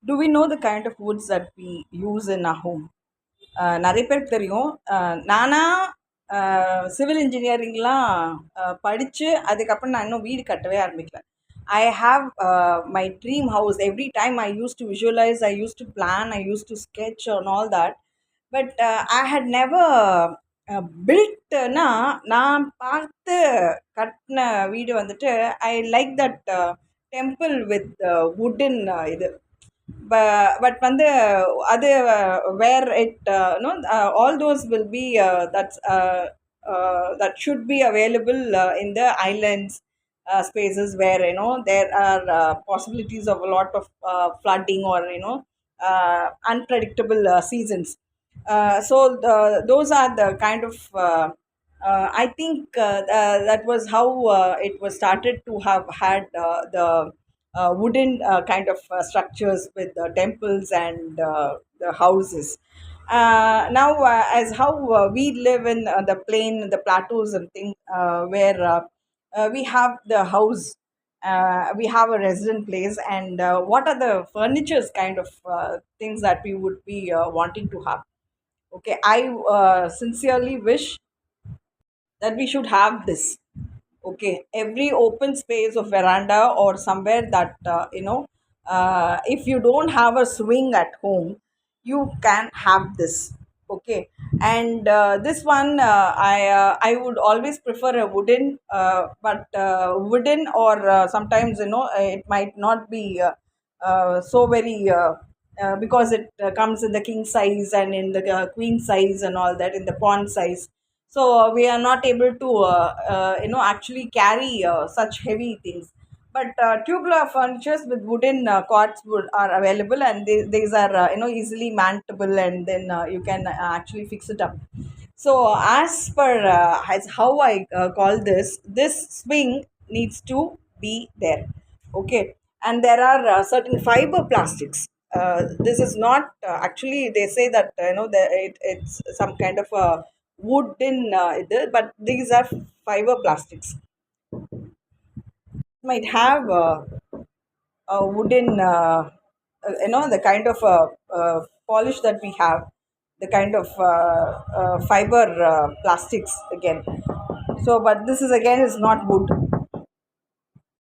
Do we know the kind of woods that we use in our home? நிறைய பேருக்கு தெரியும். நானா civil இன்ஜினியரிங்லாம் படித்து அதுக்கப்புறம் நான் இன்னும் வீடு கட்டவே ஆரம்பிக்கல. I have my dream house. Every time I used to visualize, I used to plan, I used to sketch and all that. But I had never built. நான் பார்த்து கட்டின வீடு வந்துட்டு I like that temple with wooden இது but வந்து அது where it all those will be that should be available in the islands spaces where there are possibilities of a lot of flooding or unpredictable seasons. Those are the kind of I think that was how it was started to have had the wooden kind of structures with temples and the houses. Now, as how we live in the plain, the plateaus and things, where we have the house, we have a resident place, and what are the furnitures kind of things that we would be wanting to have? Okay, I sincerely wish that we should have this. Okay, every open space of veranda or somewhere that if you don't have a swing at home, you can have this. Okay, and this one I would always prefer a wooden, but wooden or sometimes it might not be so very because it comes in the king size and in the queen size and all that, in the pawn size. So we are not able to actually carry such heavy things. But tubular furnitures with wooden cords are available, and these are easily mountable, and then you can actually fix it up. So as per as how I call this swing needs to be there. Okay, and there are certain fiber plastics. This is not actually, they say that it's some kind of a wooden but these are fiber plastics. Might have a wooden the kind of polish that we have, the kind of fiber plastics again. So but this is again is not wood.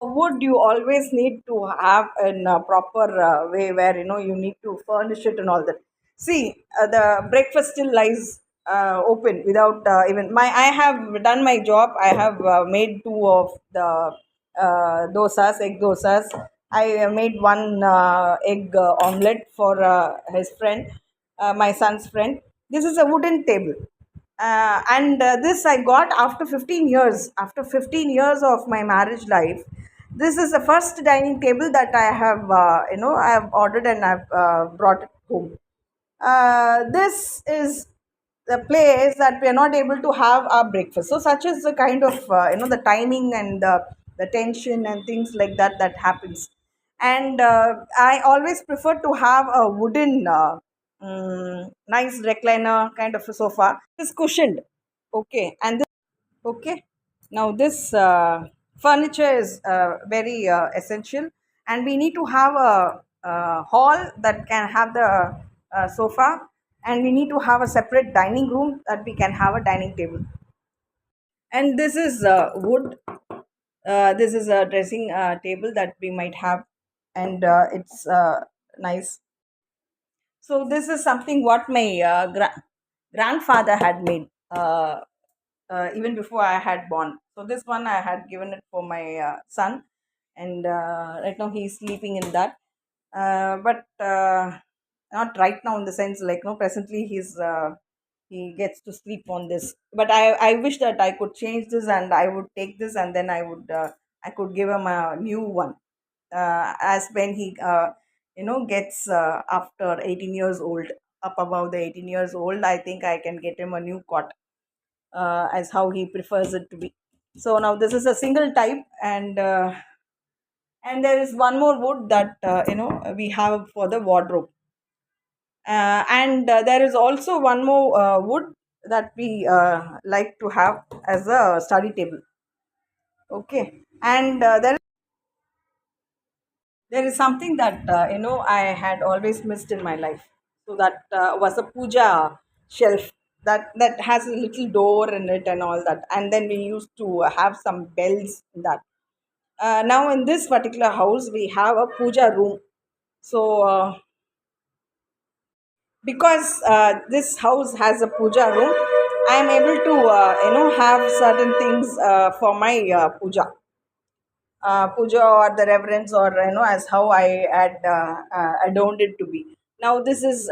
Wood you always need to have in a proper way, where you need to furnish it and all that. See, the breakfast still lies open without even my I have done my job. I have made two of the dosas, egg dosas. I made one egg omelette for his friend, my son's friend. This is a wooden table, and this I got after 15 years. After 15 years of my marriage life, this is the first dining table that I have I have ordered and I've brought it home. This is the place that we are not able to have our breakfast. So such is the kind of the timing and the tension and things like that that happens. And I always prefer to have a wooden nice recliner kind of a sofa. It's cushioned. Okay, and this, okay. Now this furniture is very essential, and we need to have a hall that can have the sofa, and we need to have a separate dining room that we can have a dining table. And this is wood. This is a dressing table that we might have, and it's nice. So this is something what my grandfather had made even before I had born. So this one I had given it for my son, and right now he's sleeping in that. But not right now in the sense like no, presently he gets to sleep on this. But I wish that I could change this, and I would take this, and then I could give him a new one as when he gets after 18 years old, up above the 18 years old, I think I can get him a new cot as how he prefers it to be. So now this is a single type, and there is one more wood that we have for the wardrobe, and there is also one more wood that we like to have as a study table. Okay, and There is something that I had always missed in my life. So that was a puja shelf that has a little door in it and all that. And then we used to have some bells in that. Now in this particular house, we have a puja room. So because this house has a puja room, I am able to have certain things for my puja or the reverence, or as how I had adorned it to be. Now this is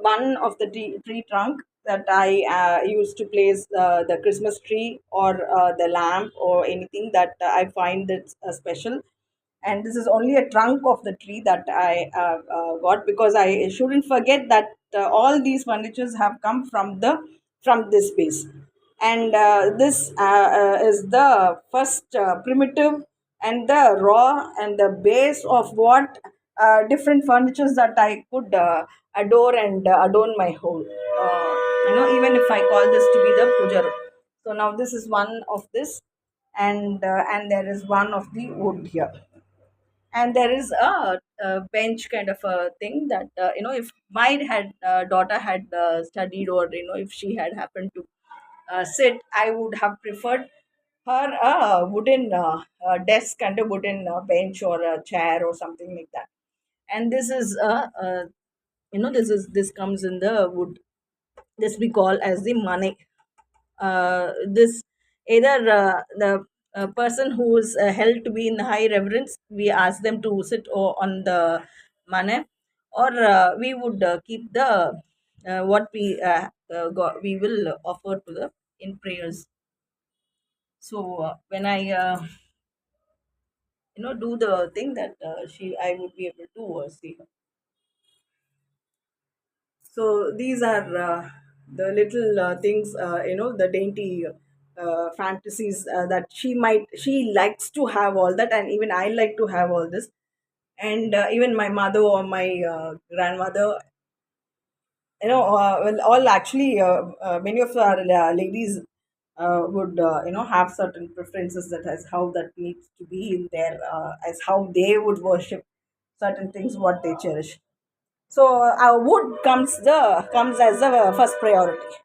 one of the tree trunk that I used to place the Christmas tree or the lamp or anything that I find that's special. And this is only a trunk of the tree that I got, because I shouldn't forget that all these furnitures have come from this space. And this is the first primitive and the raw and the base of what different furnitures that I could adore and adorn my home. Even if I call this to be the puja room. So now this is one of this, and there is one of the wood here, and there is a bench kind of a thing that if my had daughter had studied, or if she had happened to sit, I would have preferred her a wooden desk and a wooden bench or a chair or something like that. And this is this comes in the wood. This we call as the money. This either the person who is held to be in high reverence, we ask them to sit on the mane, or we would keep the what we will offer to the in prayers. So when I do the thing that she I would be able to see her. So these are the little things, the dainty fantasies that she likes to have all that, and even I like to have all this. And even my mother or my grandmother, well, all actually, many of our ladies would, have certain preferences that as how that needs to be in there, as how they would worship certain things, what they cherish. So wood comes as the first priority.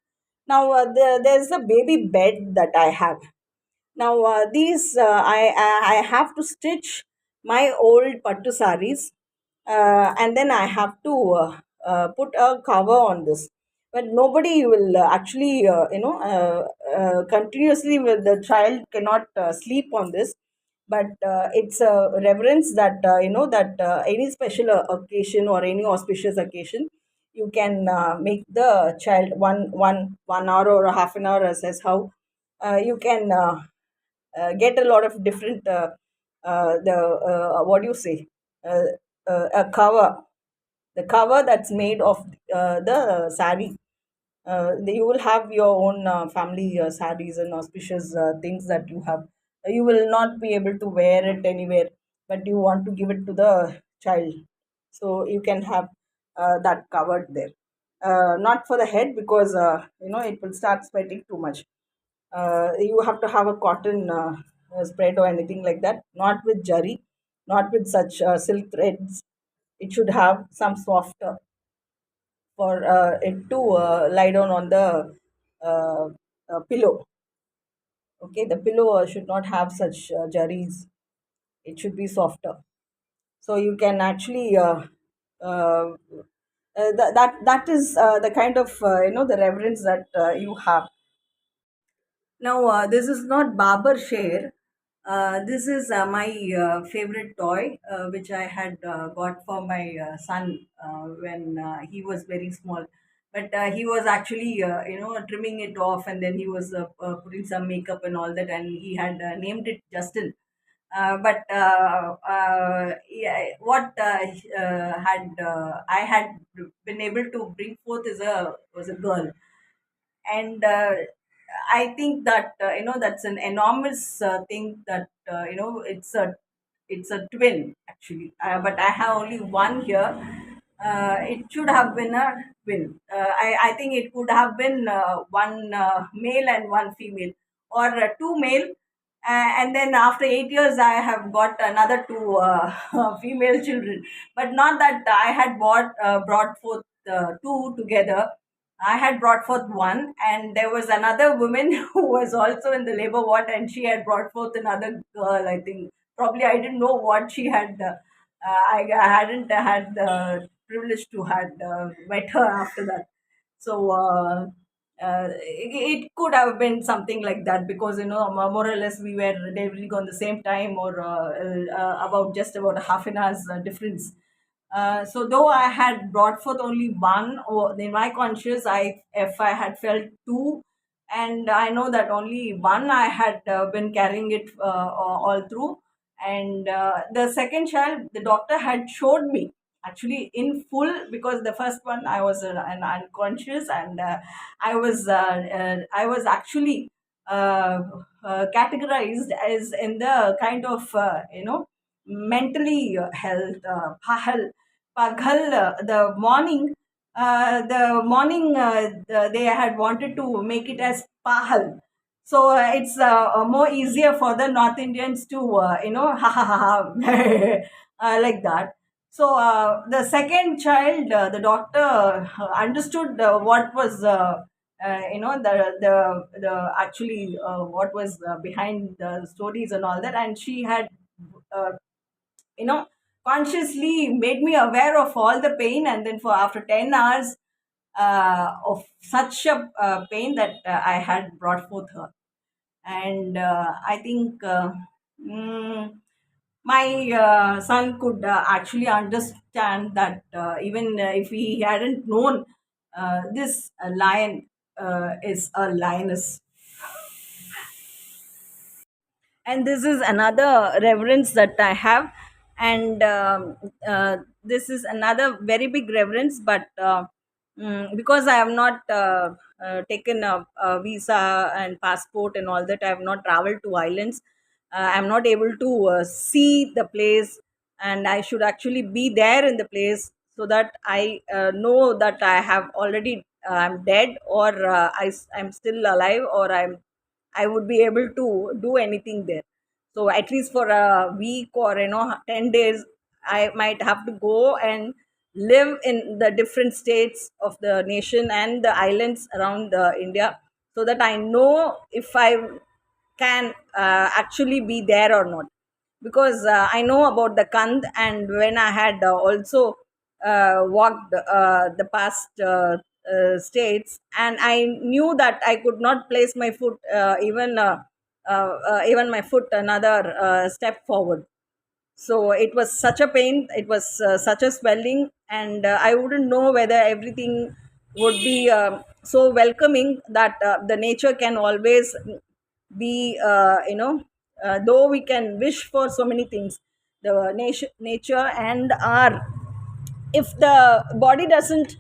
Now there's a baby bed that I have. Now these I have to stitch my old pattu saris, and then I have to put a cover on this. But nobody will actually continuously with the child cannot sleep on this. But it's a reverence that that any special occasion or any auspicious occasion, you can make the child 1 hour or a half an hour, as how you can get a lot of different the what do you say, uh, a cover, the cover that's made of the sari. You will have your own family saris and auspicious things that you have. You will not be able to wear it anywhere, but you want to give it to the child. So you can have that covered there. Not for the head, because it will start sweating too much. You have to have a cotton spread or anything like that, not with jari, not with such silk threads. It should have some softer for it to lie down on the pillow. Okay, the pillow should not have such jaris. It should be softer. So you can actually that is the kind of the reverence that you have. Now, this is not Barber Share. This is my favorite toy, which I had got for my son when he was very small. But he was actually, trimming it off, and then he was putting some makeup and all that, and he had named it Justin. But yeah, what had I had been able to bring forth is a was a girl, and I think that that's an enormous thing that it's a twin actually, but I have only one here. It should have been a twin. I think it could have been one male and one female, or two male And then after 8 years, I have got another two female children. But not that I had brought forth two together. I had brought forth one, and there was another woman who was also in the labor ward, and she had brought forth another girl. I think probably I didn't know what she had. I hadn't had the privilege to had met her after that. So it could have been something like that, because more or less we were delivering on the same time, or about just about a half an hour's difference. So though I had brought forth only one, or in my conscious, I if I had felt two, and I know that only one I had been carrying it all through. And the second child, the doctor had showed me actually in full, because the first one I was an unconscious, and I was actually categorized as in the kind of mentally health, paghal, they had wanted to make it as pahal. So it's more easier for the North Indians to ha ha ha ha like that. So the second child, the doctor understood what was the actually what was behind the stories and all that, and she had uh, you know consciously made me aware of all the pain. And then for after 10 hours of such a pain, that I had brought forth her. And I think mm, my son could actually understand that, even if he hadn't known this lion is a lioness. And this is another reverence that I have. And this is another very big reverence, but because I have not taken a visa and passport and all that, I have not traveled to islands. I'm not able to see the place, and I should actually be there in the place, so that I know that I have already I'm dead, or I'm still alive, or I would be able to do anything there. So at least for a week, or 10 days, I might have to go and live in the different states of the nation and the islands around India, so that I know if I can actually be there or not. Because I know about the Kand, and when I had also walked the past states, and I knew that I could not place my foot, even my foot another step forward. So it was such a pain, it was such a swelling, and I wouldn't know whether everything would be so welcoming, that the nature can always be though we can wish for so many things, the nature and our, if the body doesn't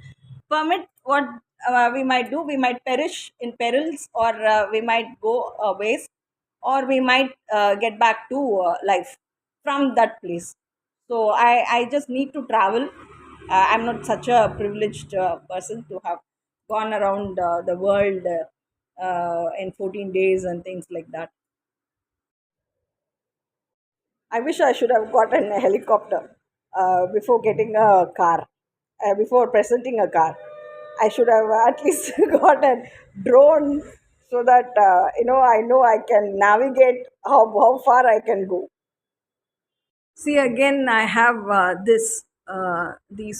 permit, what we might do, we might perish in perils, or we might go waste, or we might get back to life from that place. So I just need to travel. I'm not such a privileged person to have gone around the world in 14 days and things like that. I wish I should have gotten a helicopter before getting a car, before presenting a car. I should have at least gotten drone, so that I know I can navigate how far I can go. See, again, I have these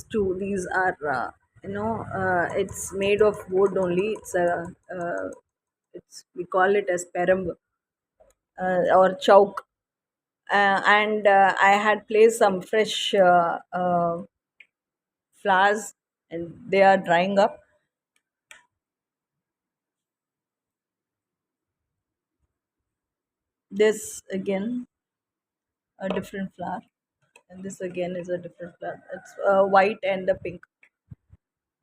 two. These are it's made of wood only. It's we call it as peramb, or chauk. And I had placed some fresh flowers, and they are drying up. This again, a different flower, and this again is a different flower. It's white and the pink.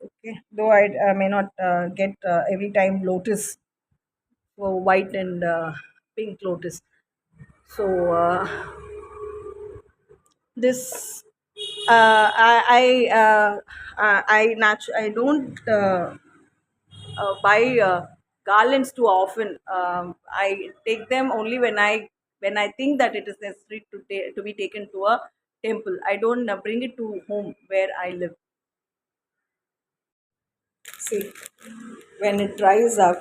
Okay, though I may not get every time lotus for white and pink lotus. So this I don't buy garlands too often. I take them only when I think that it is necessary to be taken to a temple. I don't bring it to home where I live. See, when it dries up,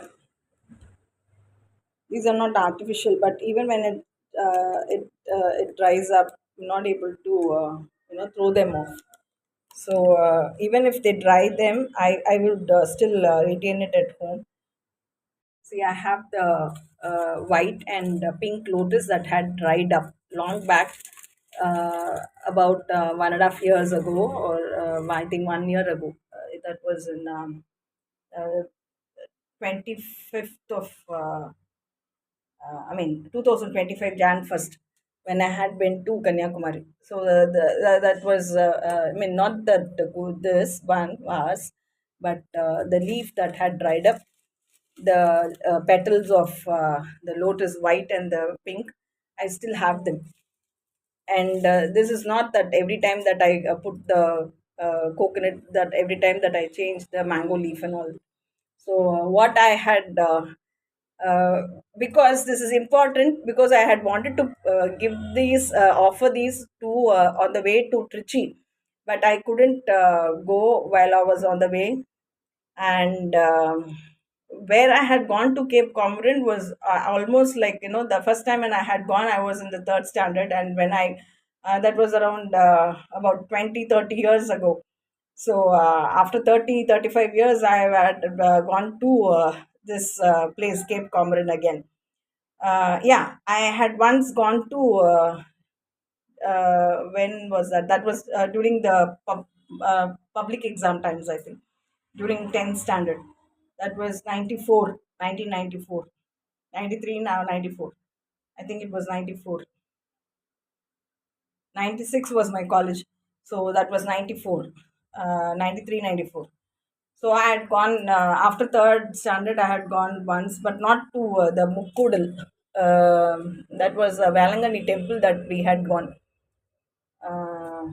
these are not artificial, but even when it dries up, you're not able to throw them off. So even if they dry them, I would still retain it at home. See, I have the white and pink lotus that had dried up long back, about 1.5 years ago, or I think 1 year ago. That was in uh, 25th of I mean 2025 Jan 1st, when I had been to Kanyakumari. So that was I mean, not that good this one was, but the leaf that had dried up, the petals of the lotus white and the pink, I still have them. And this is not that every time that I put the coconut, that every time that I change the mango leaf and all. So what I had uh, because this is important, because I had wanted to give these offer these to on the way to Trichy, but I couldn't go while I was on the way. And where I had gone to Cape Comorin was almost like, the first time when I had gone, I was in the third standard, and when I that was around about 20-30 years ago. So after 30-35 years, I had gone to this place, Cape Comorin again. Yeah, I had once gone to when was that? That was during the public exam times, I think, during 10th standard. That was 94, 1994, 93 now, 94. I think it was 94. 96 was my college. So that was 94, 93, 94. So I had gone after third standard. I had gone once, but not to the Mukkudal. That was a Valangani temple that we had gone. Uh,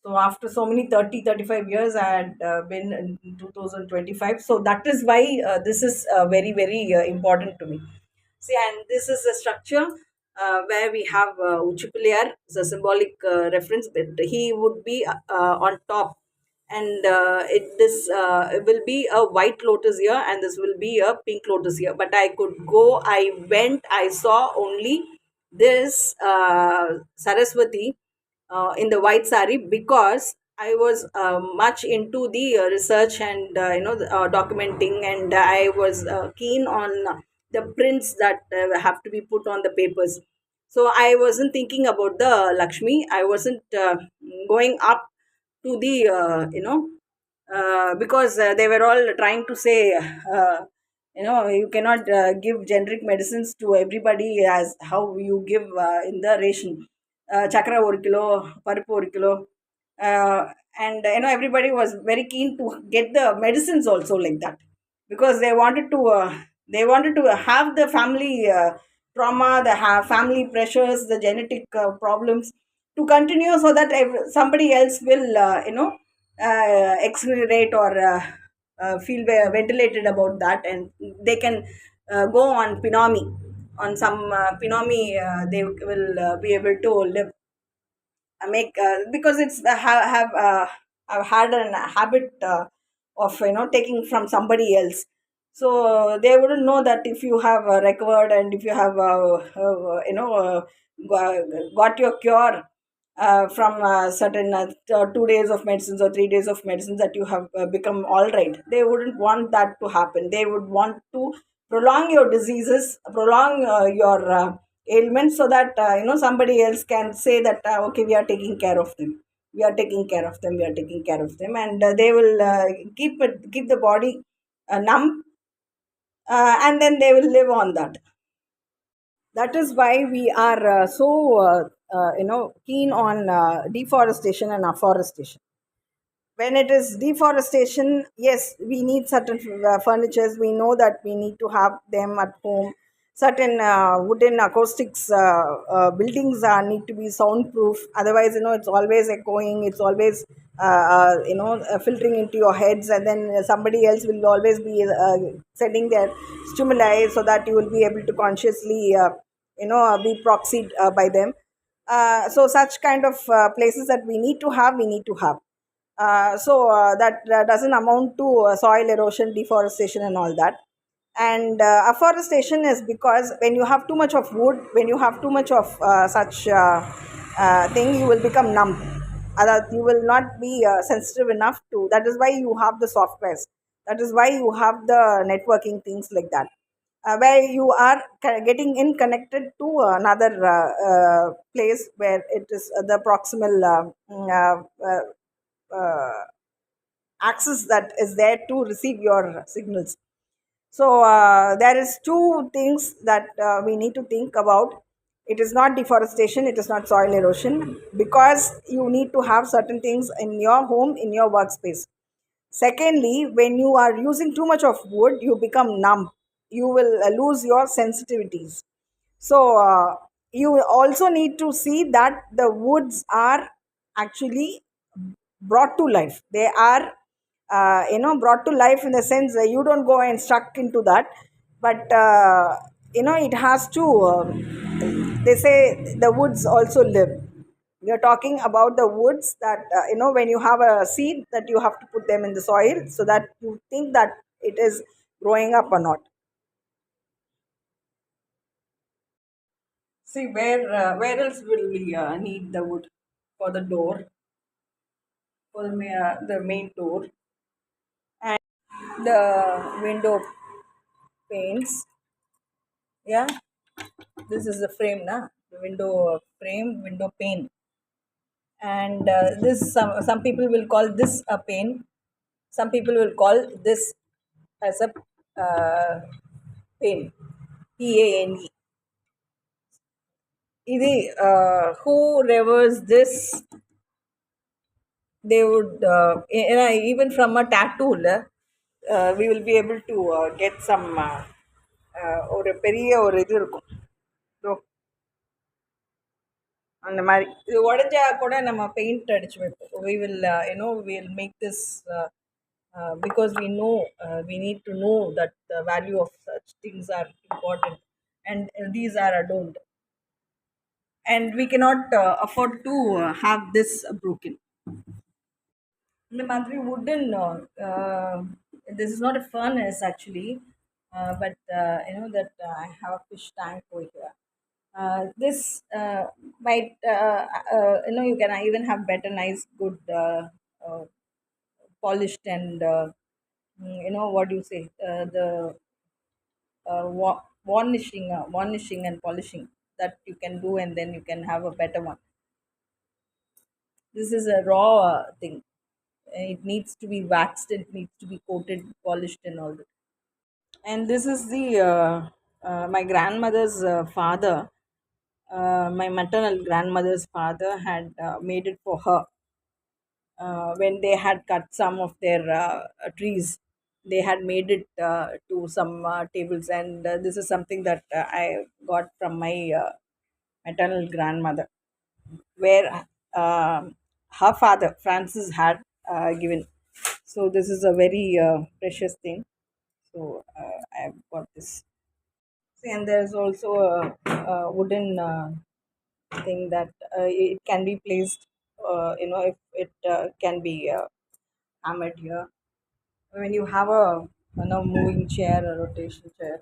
so after so many 30-35 years, I had been in 2025. So that is why this is very, very important to me. See, and this is a structure where we have Uchipuliyar, is a symbolic reference, but he would be on top. And it will be a white lotus here, and this will be a pink lotus here. But I could go, I went, I saw only this Saraswati in the white sari, because I was much into the research and documenting, and I was keen on the prints that have to be put on the papers. So I wasn't thinking about the Lakshmi. I wasn't going up to the because they were all trying to say, you cannot give generic medicines to everybody as how you give in the ration. Chakra 1 kilo, parupu 1 kilo. uh, and everybody was very keen to get the medicines also like that, because they wanted to have the family trauma, the family pressures, the genetic problems to continue, so that somebody else will excrete or feel ventilated about that, and they can go on Pinomi. On some Pinomi, they will be able to live, make because it's I've had a habit of taking from somebody else. So they wouldn't know that if you have recovered, and if you have got your cure from certain 2 days of medicines or 3 days of medicines, that you have become all right. They wouldn't want that to happen. They would want to prolong your diseases, prolong your ailments, so that somebody else can say that okay, we are taking care of them, we are taking care of them, we are taking care of them, and they will keep the body numb, and then they will live on that. That is why we are so keen on deforestation and afforestation. When it is deforestation, yes, we need certain furnitures. We know that we need to have them at home. Certain wooden acoustics buildings need to be soundproof. Otherwise, it's always echoing. It's always filtering into your heads, and then somebody else will always be sending their stimuli so that you will be able to consciously be proxied by them. So such kind of places that we need to have. That doesn't amount to soil erosion, deforestation, and all that. And afforestation is because when you have too much of wood, when you have too much of such thing, you will become numb. You will not be sensitive enough to. That is why you have the softwares. That is why you have the networking things like that, where you are getting in connected to another place where it is the proximal access that is there to receive your signals. So there is two things that we need to think about. It is not deforestation, it is not soil erosion, because you need to have certain things in your home, in your workspace. Secondly, when you are using too much of wood, you become numb. You will lose your sensitivities. So you also need to see that the woods are actually brought to life. They are brought to life in the sense that you don't go and stuck into that, but it has to. They say the woods also live. We are talking about the woods that when you have a seed that you have to put them in the soil so that you think that it is growing up or not. See, where else will we need the wood? For the door, for the main door, and the window panes. Yeah, this is the frame, na? The window frame, window pane, and this some people will call this a pane. Some people will call this as a pane, pane. Who reveres this, they would even from a tattoo we will be able to get some ஒரு பெரிய ஒரு இது இருக்கும். இதோ அந்த மாதிரி இது உடஞ்சா கூட நம்ம பெயிண்ட் அடிச்சு வைப்போம். We will we'll make this because we need to know that the value of such things are important, and these are adorned, and we cannot afford to have this broken. The monthly wooden, this is not a furnace actually, but that I have a fish tank over here. This might, you can even have better, nice, good, uh, polished, and what do you say? The varnishing and polishing that you can do, and then you can have a better one. This is a raw thing. It needs to be waxed, it needs to be coated, polished, and all that. And this is the my grandmother's father. My maternal grandmother's father had made it for her when they had cut some of their trees. They had made it to some tables, and this is something that I got from my maternal grandmother, where her father Francis had given. So this is a very precious thing. So I've got this. See, and there's also a wooden thing that it can be placed. If it can be hammered here. When you have a moving chair, a rotation chair,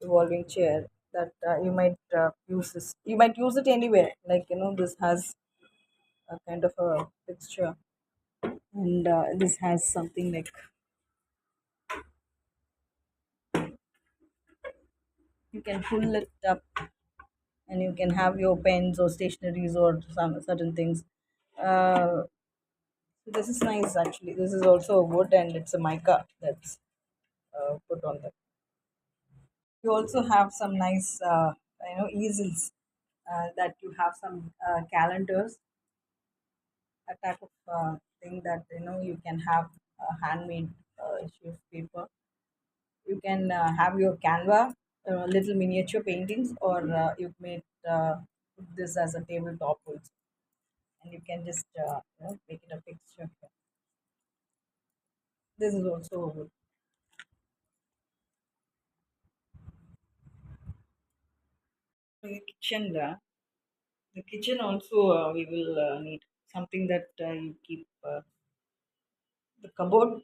evolving chair, that you might use this. You might use it anywhere. Like this has a kind of a fixture, and this has something like you can pull it up, and you can have your pens or stationaries or some certain things. Uh, this is nice actually. This is also a wood, and it's a mica that's put on there. You also have some nice easels that you have some calendars, a type of thing that you can have handmade issue of paper. You can have your canva, little miniature paintings, or you may put this as a tabletop also. and you can just make it a fixture. This is also good. The kitchen. The kitchen also we will need something that you keep the cupboard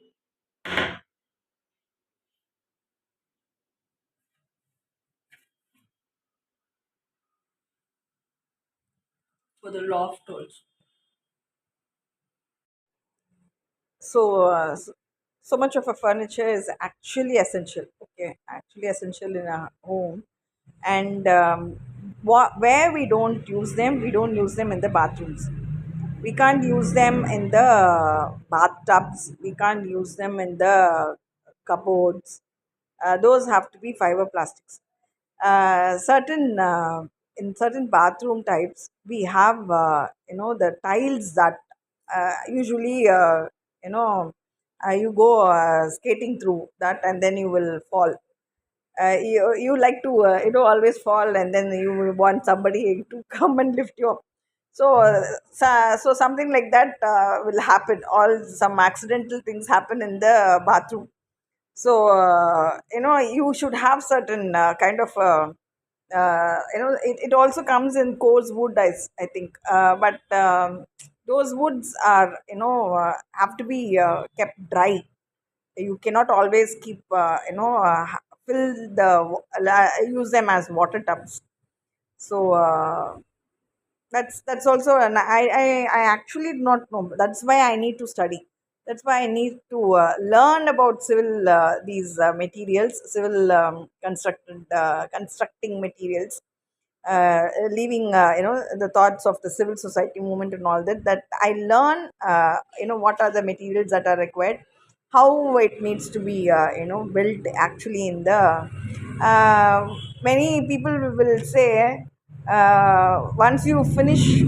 for the loft also. So much of a furniture is actually essential. Okay, actually essential in a home, and where we don't use them in the bathrooms. We can't use them in the bathtubs. We can't use them in the cupboards. Those have to be fiber plastics. Certain In certain bathroom types, we have the tiles that usually you go skating through that, and then you will fall. You like to always fall, and then you will want somebody to come and lift you up. So something like that will happen. All some accidental things happen in the bathroom. So you should have certain kind of it also comes in coarse wood, I think, but those woods are have to be kept dry. You cannot always keep fill use them as water tubs. So that's also, and I actually do not know. That's why I need to study. That's why I need to learn about civil these materials, civil constructing materials, leaving the thoughts of the civil society movement and all that, that I learn what are the materials that are required, how it needs to be built actually in the many people will say once you finish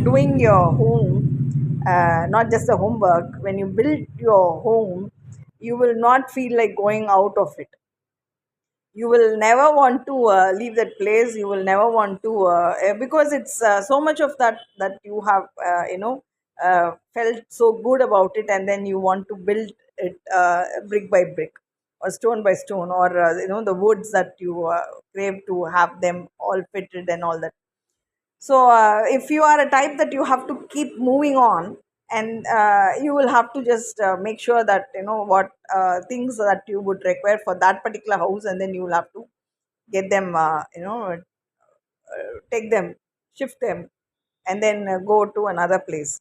doing your home, not just the homework, when you build your home, you will not feel like going out of it. You will never want to leave that place. You will never want to because it's so much of that you have felt so good about it, and then you want to build it brick by brick or stone by stone, or the woods that you crave to have them all fitted and all that. So if you are a type that you have to keep moving on, and you will have to just make sure that what things that you would require for that particular house, and then you will have to get them take them, shift them, and then go to another place.